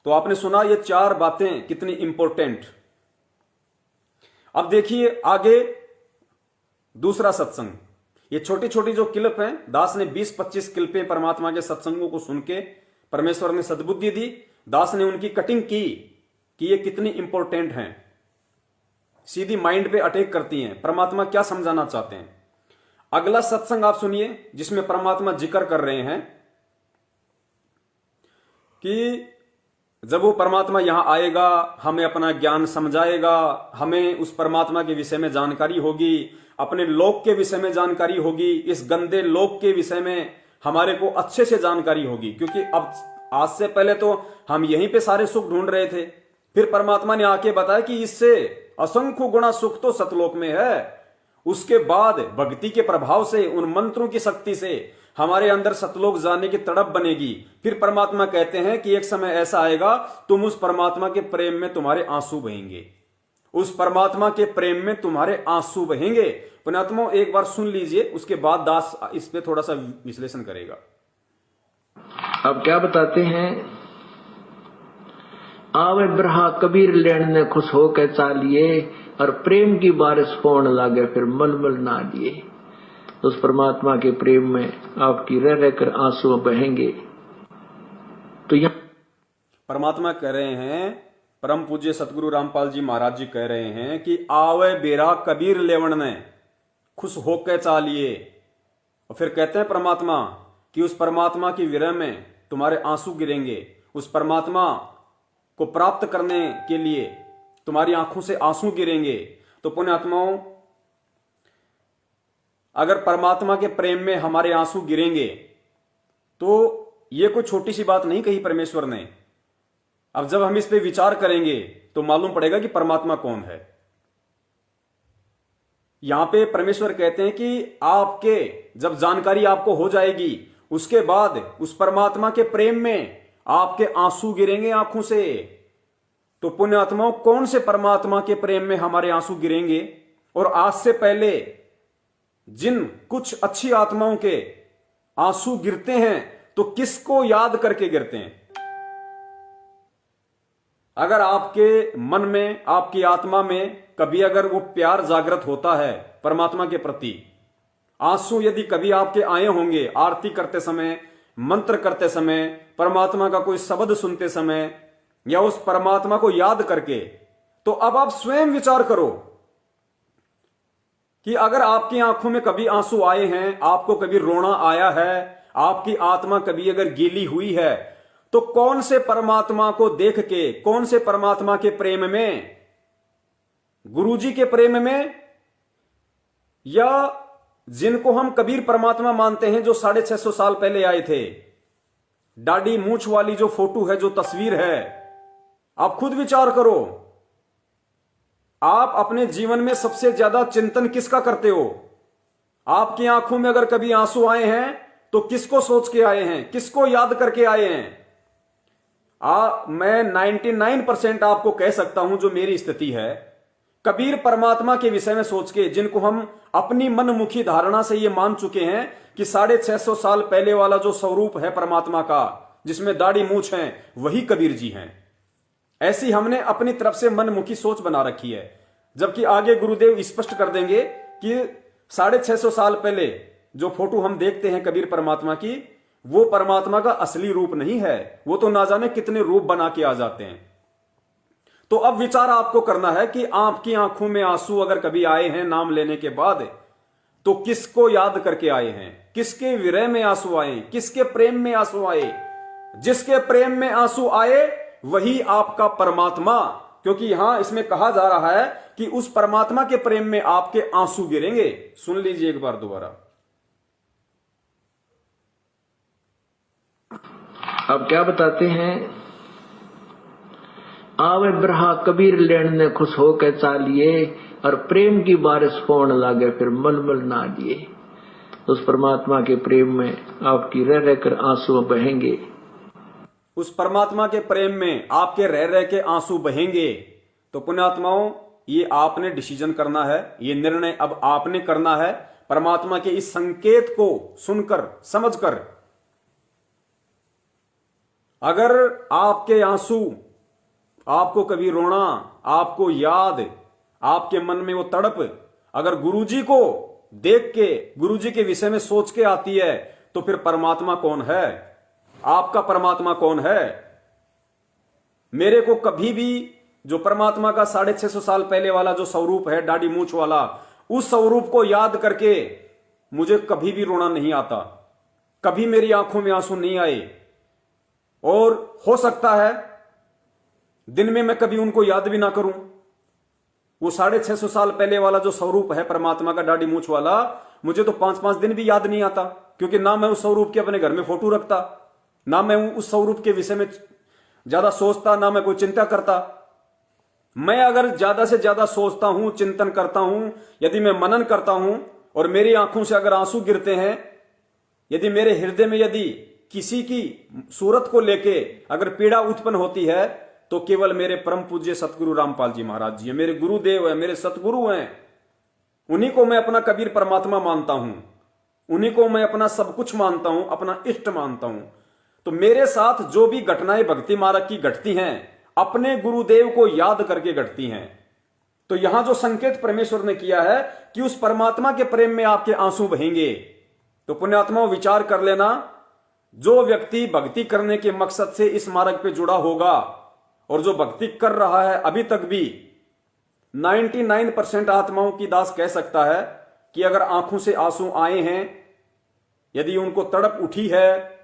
तो आपने सुना ये 4 बातें कितनी इंपॉर्टेंट। अब देखिए आगे दूसरा सत्संग। ये छोटी छोटी जो क्लिप हैं, दास ने 20-25 क्लिपें परमात्मा के सत्संगों को सुन के परमेश्वर ने सद्बुद्धि दी, दास ने उनकी कटिंग की कि ये कितनी इंपॉर्टेंट हैं, सीधी माइंड पे अटैक करती हैं, परमात्मा क्या समझाना चाहते हैं। अगला सत्संग आप सुनिए जिसमें परमात्मा जिक्र कर रहे हैं कि जब वो परमात्मा यहां आएगा, हमें अपना ज्ञान समझाएगा, हमें उस परमात्मा के विषय में जानकारी होगी, अपने लोक के विषय में जानकारी होगी, इस गंदे लोक के विषय में हमारे को अच्छे से जानकारी होगी। क्योंकि अब आज से पहले तो हम यहीं पे सारे सुख ढूंढ रहे थे, फिर परमात्मा ने आके बताया कि इससे असंख्य गुणा सुख तो सतलोक में है। उसके बाद भक्ति के प्रभाव से, उन मंत्रों की शक्ति से हमारे अंदर सतलोक जाने की तड़प बनेगी। फिर परमात्मा कहते हैं कि एक समय ऐसा आएगा तुम उस परमात्मा के प्रेम में तुम्हारे आंसू बहेंगे, उस परमात्मा के प्रेम में तुम्हारे आंसू बहेंगे। पुण्यात्मा एक बार सुन लीजिए, उसके बाद दास इस पे थोड़ा सा विश्लेषण करेगा। अब क्या बताते हैं, आवे ब्रहा कबीर लेन ने खुश होकर चालिए, और प्रेम की बारिश होने लागे फिर मलमल ना लिए। उस परमात्मा के प्रेम में आपकी रह रहकर आंसू बहेंगे। तो यह परमात्मा कह रहे हैं, परम पूज्य सतगुरु रामपाल जी महाराज जी कह रहे हैं कि आवे बेरा कबीर लेवण ने खुश होकर चालिए। और फिर कहते हैं परमात्मा कि उस परमात्मा की विरह में तुम्हारे आंसू गिरेंगे, उस परमात्मा को प्राप्त करने के लिए तुम्हारी आंखों से आंसू गिरेंगे। तो पुण्यात्माओं, अगर परमात्मा के प्रेम में हमारे आंसू गिरेंगे तो ये कोई छोटी सी बात नहीं कही परमेश्वर ने। अब जब हम इस पे विचार करेंगे तो मालूम पड़ेगा कि परमात्मा कौन है। यहां पे परमेश्वर कहते हैं कि आपके जब जानकारी आपको हो जाएगी, उसके बाद उस परमात्मा के प्रेम में आपके आंसू गिरेंगे आंखों से। तो पुण्यात्माओं, कौन से परमात्मा के प्रेम में हमारे आंसू गिरेंगे? और आज से पहले जिन कुछ अच्छी आत्माओं के आंसू गिरते हैं तो किसको याद करके गिरते हैं? अगर आपके मन में, आपकी आत्मा में कभी अगर वो प्यार जागृत होता है परमात्मा के प्रति, आंसू यदि कभी आपके आए होंगे आरती करते समय, मंत्र करते समय, परमात्मा का कोई शब्द सुनते समय, या उस परमात्मा को याद करके, तो अब आप स्वयं विचार करो कि अगर आपकी आंखों में कभी आंसू आए हैं, आपको कभी रोना आया है, आपकी आत्मा कभी अगर गीली हुई है, तो कौन से परमात्मा को देख के, कौन से परमात्मा के प्रेम में, गुरुजी के प्रेम में, या जिनको हम कबीर परमात्मा मानते हैं जो 650 साल पहले आए थे, दाढ़ी मूंछ वाली जो फोटो है, जो तस्वीर है, आप खुद विचार करो। आप अपने जीवन में सबसे ज्यादा चिंतन किसका करते हो? आपकी आंखों में अगर कभी आंसू आए हैं तो किसको सोच के आए हैं, किसको याद करके आए हैं? मैं 99% आपको कह सकता हूं जो मेरी स्थिति है, कबीर परमात्मा के विषय में सोच के, जिनको हम अपनी मनमुखी धारणा से यह मान चुके हैं कि 650 साल पहले वाला जो स्वरूप है परमात्मा का, जिसमें दाढ़ी मूंछ है, वही कबीर जी हैं। ऐसी हमने अपनी तरफ से मनमुखी सोच बना रखी है, जबकि आगे गुरुदेव स्पष्ट कर देंगे कि 650 साल पहले जो फोटो हम देखते हैं कबीर परमात्मा की, वो परमात्मा का असली रूप नहीं है, वो तो ना जाने कितने रूप बना के आ जाते हैं। तो अब विचार आपको करना है कि आपकी आंखों में आंसू अगर कभी आए हैं नाम लेने के बाद, तो किसको याद करके आए हैं? किसके विरह में आंसू आए? किसके प्रेम में आंसू आए? जिसके प्रेम में आंसू आए वही आपका परमात्मा, क्योंकि यहां इसमें कहा जा रहा है कि उस परमात्मा के प्रेम में आपके आंसू गिरेंगे। सुन लीजिए एक बार दोबारा। अब क्या बताते हैं, आवे ब्रहा कबीर लेन ने खुश होकर चालिए, और प्रेम की बारिश होने लागे फिर मलमल ना लिए। उस परमात्मा के प्रेम में आपकी रह रहकर आंसू बहेंगे। उस परमात्मा के प्रेम में आपके रह रह के आंसू बहेंगे। तो पुण्यात्माओं, ये आपने डिसीजन करना है, ये निर्णय अब आपने करना है। परमात्मा के इस संकेत को सुनकर, समझकर अगर आपके आंसू, आपको कभी रोना, आपको याद, आपके मन में वो तड़प अगर गुरुजी को देख के, गुरुजी के विषय में सोच के आती है, तो फिर परमात्मा कौन है? आपका परमात्मा कौन है? मेरे को कभी भी जो परमात्मा का 650 साल पहले वाला जो स्वरूप है, दाढ़ी मूछ वाला, उस स्वरूप को याद करके मुझे कभी भी रोना नहीं आता, कभी मेरी आंखों में आंसू नहीं आए। और हो सकता है दिन में मैं कभी उनको याद भी ना करूं। वो 650 साल पहले वाला जो स्वरूप है परमात्मा का, दाढ़ी मूछ वाला, मुझे तो 5-5 दिन भी याद नहीं आता, क्योंकि ना मैं उस स्वरूप के अपने घर में फोटो रखता, ना मैं उस स्वरूप के विषय में ज्यादा सोचता, ना मैं कोई चिंता करता। मैं अगर ज्यादा से ज्यादा सोचता हूं, चिंतन करता हूं, यदि मैं मनन करता हूं और मेरी आंखों से अगर आंसू गिरते हैं, यदि मेरे हृदय में यदि किसी की सूरत को लेके अगर पीड़ा उत्पन्न होती है, तो केवल मेरे परम पूज्य सतगुरु रामपाल जी महाराज जी है, मेरे गुरुदेव है, मेरे सतगुरु हैं। उन्हीं को मैं अपना कबीर परमात्मा मानता हूं, उन्हीं को मैं अपना सब कुछ मानता हूं, अपना इष्ट मानता हूं। तो मेरे साथ जो भी घटनाएं भक्ति मार्ग की घटती हैं, अपने गुरुदेव को याद करके घटती हैं। तो यहां जो संकेत परमेश्वर ने किया है कि उस परमात्मा के प्रेम में आपके आंसू बहेंगे, तो पुण्यात्माओं विचार कर लेना, जो व्यक्ति भक्ति करने के मकसद से इस मार्ग पे जुड़ा होगा और जो भक्ति कर रहा है अभी तक भी, 99% आत्माओं की दास कह सकता है कि अगर आंखों से आंसू आए हैं, यदि उनको तड़प उठी है,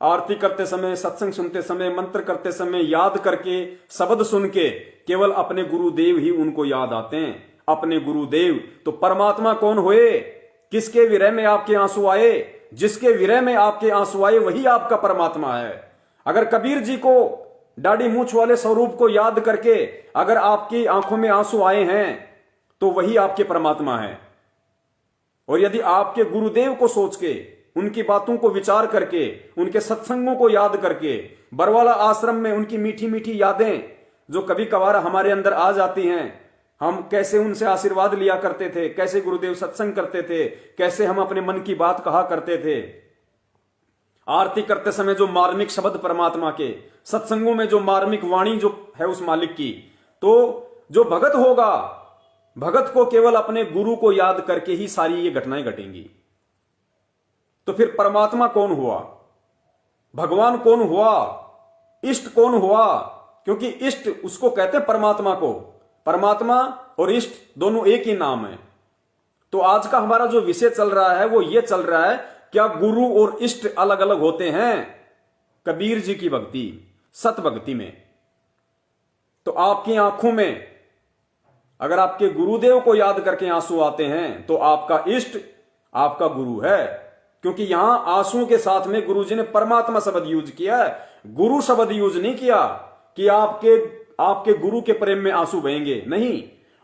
आरती करते समय, सत्संग सुनते समय, मंत्र करते समय, याद करके, शब्द सुन के, केवल अपने गुरुदेव ही उनको याद आते हैं, अपने गुरुदेव। तो परमात्मा कौन हुए? किसके विरह में आपके आंसू आए? जिसके विरह में आपके आंसू आए वही आपका परमात्मा है। अगर कबीर जी को दाढ़ी मूछ वाले स्वरूप को याद करके अगर आपकी आंखों में आंसू आए हैं, तो वही आपके परमात्मा है। और यदि आपके गुरुदेव को सोच के, उनकी बातों को विचार करके, उनके सत्संगों को याद करके, बरवाला आश्रम में उनकी मीठी मीठी यादें जो कभी कभार हमारे अंदर आ जाती हैं, हम कैसे उनसे आशीर्वाद लिया करते थे, कैसे गुरुदेव सत्संग करते थे, कैसे हम अपने मन की बात कहा करते थे, आरती करते समय जो मार्मिक शब्द परमात्मा के, सत्संगों में जो मार्मिक वाणी जो है उस मालिक की। तो जो भगत होगा, भगत को केवल अपने गुरु को याद करके ही सारी ये घटनाएं घटेंगी। तो फिर परमात्मा कौन हुआ? भगवान कौन हुआ? इष्ट कौन हुआ? क्योंकि इष्ट उसको कहते हैं परमात्मा को। परमात्मा और इष्ट दोनों एक ही नाम है। तो आज का हमारा जो विषय चल रहा है वो ये चल रहा है, क्या गुरु और इष्ट अलग अलग होते हैं? कबीर जी की भक्ति, सत भक्ति में तो आपकी आंखों में अगर आपके गुरुदेव को याद करके आंसू आते हैं, तो आपका इष्ट आपका गुरु है। क्योंकि यहां आंसुओं के साथ में गुरुजी ने परमात्मा शब्द यूज किया है, गुरु शब्द यूज नहीं किया कि आपके गुरु के प्रेम में आंसू बहेंगे। नहीं,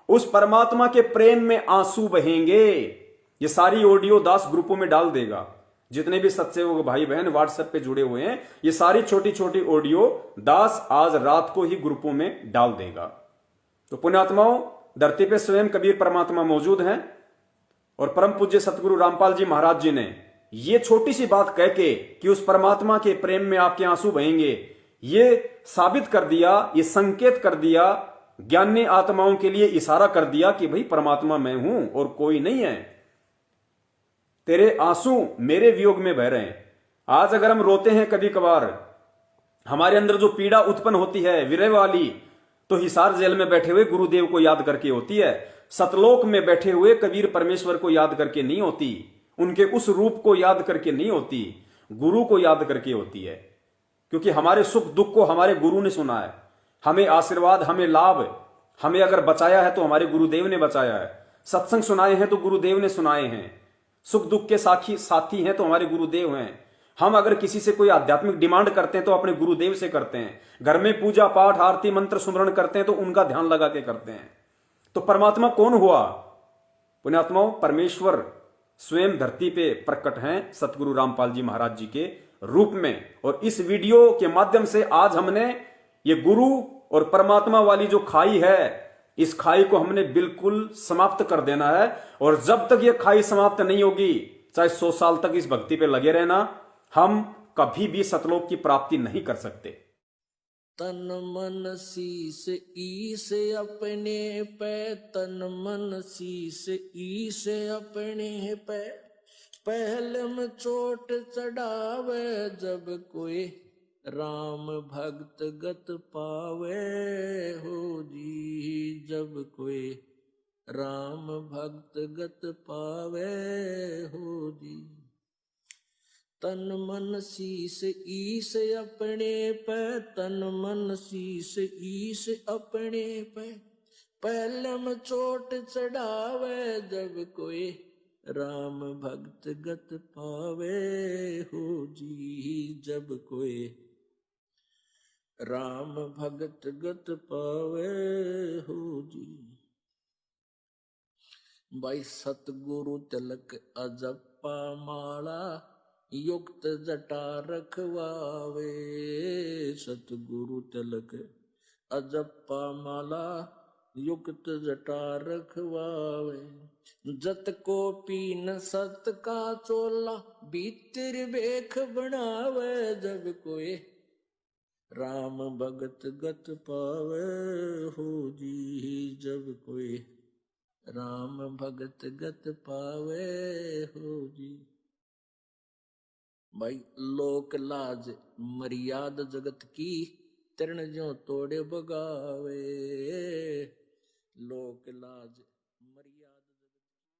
उस परमात्मा के प्रेम में आंसू बहेंगे। ये सारी ऑडियो दास ग्रुपों में डाल देगा। जितने भी सत्सेवक भाई बहन व्हाट्सएप पे जुड़े हुए हैं, ये सारी छोटी छोटी ऑडियो दास आज रात को ही ग्रुपों में डाल देगा। तो पुण्यात्माओं, धरती पे स्वयं कबीर परमात्मा मौजूद हैं और परम पूज्य सतगुरु रामपाल जी महाराज जी ने ये छोटी सी बात कह के कि उस परमात्मा के प्रेम में आपके आंसू बहेंगे, ये साबित कर दिया, ये संकेत कर दिया, ज्ञानी आत्माओं के लिए इशारा कर दिया कि भाई परमात्मा मैं हूं और कोई नहीं है। तेरे आंसू मेरे वियोग में बह रहे हैं। आज अगर हम रोते हैं कभी कभार, हमारे अंदर जो पीड़ा उत्पन्न होती है विरह वाली, तो हिसार जेल में बैठे हुए गुरुदेव को याद करके होती है। सतलोक में बैठे हुए कबीर परमेश्वर को याद करके नहीं होती, उनके उस रूप को याद करके नहीं होती, गुरु को याद करके होती है। क्योंकि हमारे सुख दुख को हमारे गुरु ने सुना है, हमें आशीर्वाद, हमें लाभ, हमें अगर बचाया है तो हमारे गुरुदेव ने बचाया है, सत्संग सुनाए हैं तो गुरुदेव ने सुनाए हैं, सुख दुख के साथी हैं तो हमारे गुरुदेव हैं। हम अगर किसी से कोई आध्यात्मिक डिमांड करते हैं तो अपने गुरुदेव से करते हैं। घर में पूजा पाठ आरती मंत्र सुमरण करते हैं तो उनका ध्यान लगा के करते हैं। तो परमात्मा कौन हुआ? पुण्यात्माओं, परमेश्वर स्वयं धरती पे प्रकट हैं सतगुरु रामपाल जी महाराज जी के रूप में। और इस वीडियो के माध्यम से आज हमने ये गुरु और परमात्मा वाली जो खाई है, इस खाई को हमने बिल्कुल समाप्त कर देना है। और जब तक ये खाई समाप्त नहीं होगी, चाहे 100 साल तक इस भक्ति पे लगे रहना, हम कभी भी सतलोक की प्राप्ति नहीं कर सकते। तन मन शीस ईस अपने पे, तन मन शीस ईस अपने पे, पहले में चोट चढ़ावे जब कोई राम भक्त गत पावे हो जी, जब कोई राम भक्त गत पावे हो जी। तन मन शीस ईस अपने पे, तन मन शीस ईस अपने पे, पहले में चोट चढ़ावे जब कोई राम भक्त गत पावे हो जी, जब कोई राम भक्त गत पावे हो जी। भाई सतगुरु तिलक अजप्पा माला, युक्त जटा रखवावे, सतगुरु तिलक अजप्पा माला, युक्त जटा रखवावे। जत को पीन सत का चोला, भीतर बेख बनावे जब कोई राम भगत गत पावे हो जी, जब कोई राम भगत गत पावे हो जी। भाई लोक लाज मर्याद जगत की, तृण ज्यों तोड़े बगावे, लोक लाज